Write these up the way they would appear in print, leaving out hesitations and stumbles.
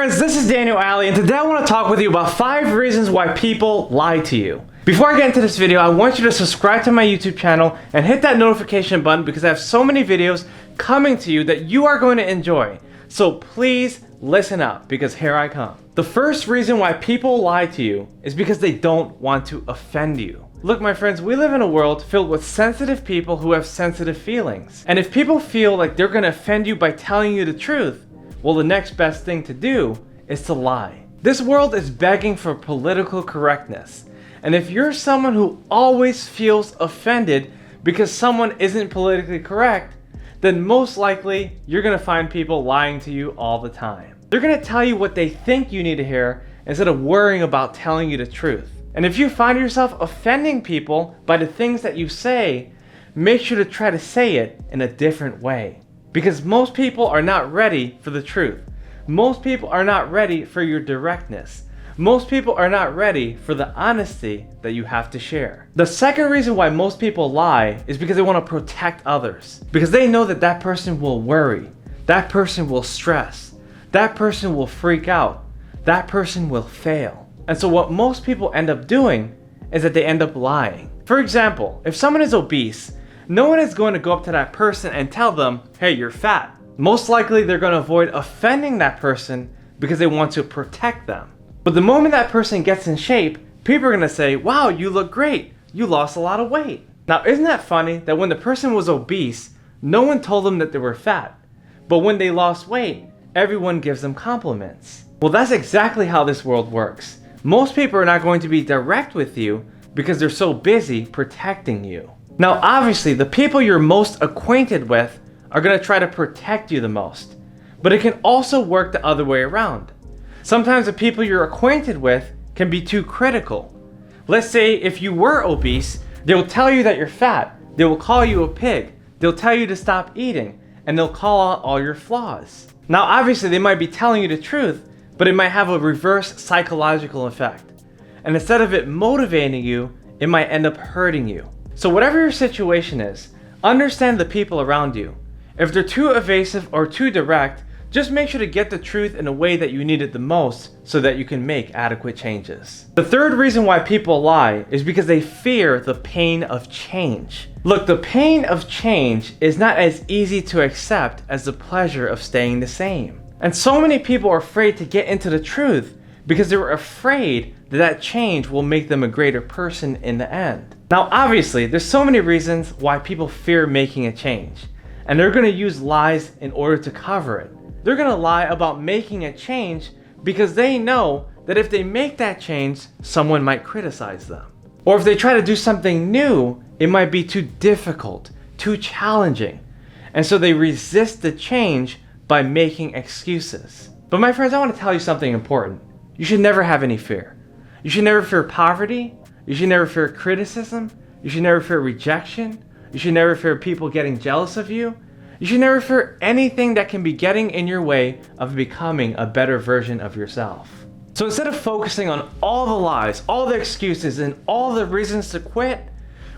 friends, this is Daniel Alley, and today I want to talk with you about 5 reasons why people lie to you. Before I get into this video, I want you to subscribe to my YouTube channel and hit that notification button because I have so many videos coming to you that you are going to enjoy. So please listen up because here I come. The first reason why people lie to you is because they don't want to offend you. Look, my friends, we live in a world filled with sensitive people who have sensitive feelings. And if people feel like they're going to offend you by telling you the truth, well, the next best thing to do is to lie. This world is begging for political correctness. And if you're someone who always feels offended because someone isn't politically correct, then most likely you're going to find people lying to you all the time. They're going to tell you what they think you need to hear instead of worrying about telling you the truth. And if you find yourself offending people by the things that you say, make sure to try to say it in a different way. Because most people are not ready for the truth. Most people are not ready for your directness. Most people are not ready for the honesty that you have to share. The second reason why most people lie is because they want to protect others. Because they know that that person will worry. That person will stress. That person will freak out. That person will fail. And so what most people end up doing is that they end up lying. For example, if someone is obese, no one is going to go up to that person and tell them, hey, you're fat. Most likely they're going to avoid offending that person because they want to protect them. But the moment that person gets in shape, people are going to say, wow, you look great. You lost a lot of weight. Now, isn't that funny that when the person was obese, no one told them that they were fat. But when they lost weight, everyone gives them compliments. Well, that's exactly how this world works. Most people are not going to be direct with you because they're so busy protecting you. Now, obviously, the people you're most acquainted with are going to try to protect you the most. But it can also work the other way around. Sometimes the people you're acquainted with can be too critical. Let's say if you were obese, they'll tell you that you're fat. They will call you a pig. They'll tell you to stop eating. And they'll call out all your flaws. Now, obviously, they might be telling you the truth, but it might have a reverse psychological effect. And instead of it motivating you, it might end up hurting you. So whatever your situation is, understand the people around you. If they're too evasive or too direct, just make sure to get the truth in a way that you need it the most so that you can make adequate changes. The third reason why people lie is because they fear the pain of change. Look, the pain of change is not as easy to accept as the pleasure of staying the same. And so many people are afraid to get into the truth because they're afraid that that change will make them a greater person in the end. Now, obviously, there's so many reasons why people fear making a change. And they're going to use lies in order to cover it. They're going to lie about making a change because they know that if they make that change, someone might criticize them. Or if they try to do something new, it might be too difficult, too challenging. And so they resist the change by making excuses. But my friends, I want to tell you something important. You should never have any fear. You should never fear poverty. You should never fear criticism. You should never fear rejection. You should never fear people getting jealous of you. You should never fear anything that can be getting in your way of becoming a better version of yourself. So instead of focusing on all the lies, all the excuses, and all the reasons to quit,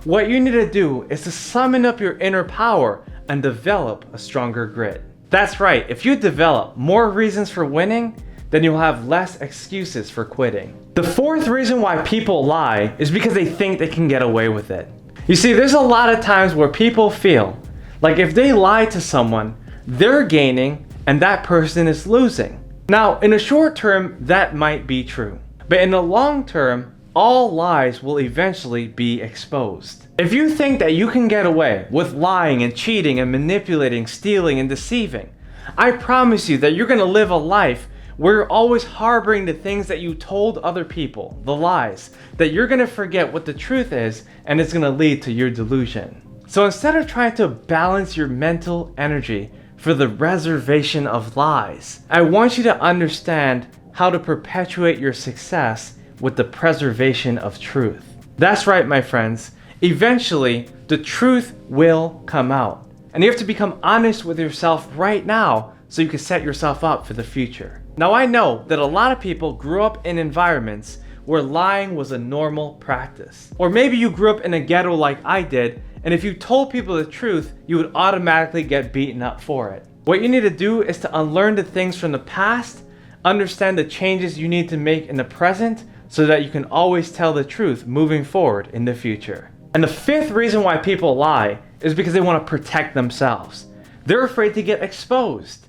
what you need to do is to summon up your inner power and develop a stronger grit. That's right, if you develop more reasons for winning, then you'll have less excuses for quitting. The fourth reason why people lie is because they think they can get away with it. You see, there's a lot of times where people feel like if they lie to someone, they're gaining and that person is losing. Now, in the short term, that might be true. But in the long term, all lies will eventually be exposed. If you think that you can get away with lying and cheating and manipulating, stealing and deceiving, I promise you that you're going to live a life where you're always harboring the things that you told other people, the lies, that you're going to forget what the truth is and it's going to lead to your delusion. So instead of trying to balance your mental energy for the reservation of lies, I want you to understand how to perpetuate your success with the preservation of truth. That's right, my friends. Eventually, the truth will come out. And you have to become honest with yourself right now so you can set yourself up for the future. Now, I know that a lot of people grew up in environments where lying was a normal practice. Or maybe you grew up in a ghetto like I did, and if you told people the truth, you would automatically get beaten up for it. What you need to do is to unlearn the things from the past, Understand the changes you need to make in the present so that you can always tell the truth moving forward in the future. And the fifth reason why people lie is because they want to protect themselves. They're afraid to get exposed.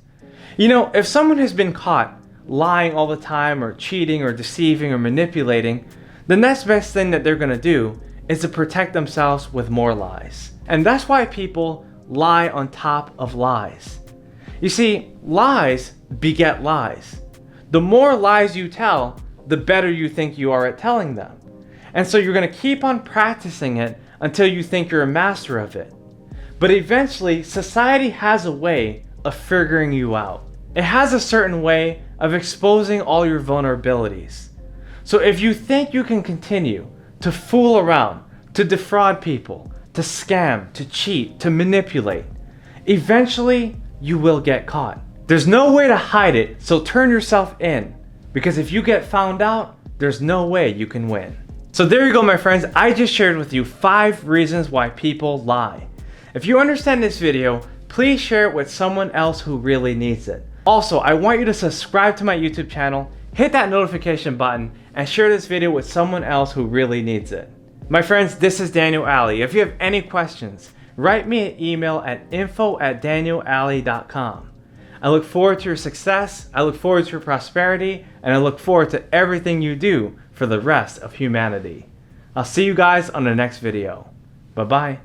You know, if someone has been caught lying all the time or cheating or deceiving or manipulating, the next best thing that they're going to do is to protect themselves with more lies. And that's why people lie on top of lies. You see, lies beget lies. The more lies you tell, the better you think you are at telling them. And so you're going to keep on practicing it until you think you're a master of it. But eventually, society has a way of figuring you out. It has a certain way of exposing all your vulnerabilities. So if you think you can continue to fool around, to defraud people, to scam, to cheat, to manipulate, eventually you will get caught. There's no way to hide it, so turn yourself in. Because if you get found out, there's no way you can win. So there you go, my friends. I just shared with you 5 reasons why people lie. If you understand this video, please share it with someone else who really needs it. Also, I want you to subscribe to my YouTube channel, hit that notification button, and share this video with someone else who really needs it. My friends, this is Daniel Alley. If you have any questions, write me an email at info@danielalley.com. I look forward to your success, I look forward to your prosperity, and I look forward to everything you do for the rest of humanity. I'll see you guys on the next video. Bye-bye.